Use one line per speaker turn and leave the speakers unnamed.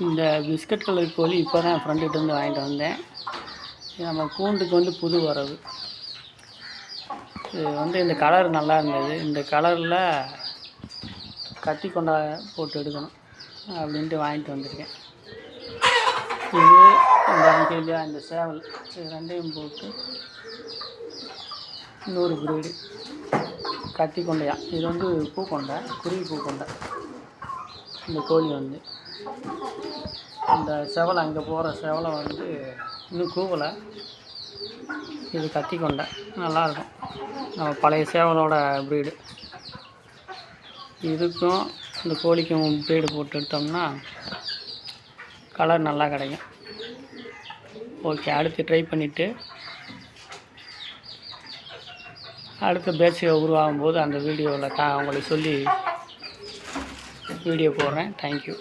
இந்த biscuit colour கோழி இப்போ தான் என் ஃப்ரெண்டுகிட்டேருந்து வாங்கிட்டு வந்தேன். இது நம்ம கூண்டுக்கு வந்து புது வரவு. இது வந்து இந்த கலர் நல்லா இருந்தது. இந்த கலரில் கத்தி கொண்டா போட்டு எடுக்கணும் அப்படின்ட்டு வாங்கிட்டு வந்திருக்கேன். இது இந்த அங்கேயா இந்த சேவல் இது ரெண்டையும் போட்டு இன்னொரு பிரீடு கத்தி கொண்டையா. இது வந்து பூக்கொண்டை, குருவி பூக்கொண்டை. இந்த கோழி வந்து இந்த செவலை அங்கே போகிற செவலை வந்து இன்னும் கூவலை. இது கத்தி கொண்டை நல்லாயிருக்கும். நம்ம பழைய சேவலோட ப்ரீடு. இதுக்கும் இந்த கோழிக்கும் ப்ரீடு போட்டு எடுத்தோம்னா கலர் நல்லா கிடைக்கும். ஓகே, அடுத்து ட்ரை பண்ணிவிட்டு அடுத்த பேட்ச் உருவாகும் போது அந்த வீடியோவில் உங்களுக்கு சொல்லி வீடியோ போடுறேன். தேங்க்யூ.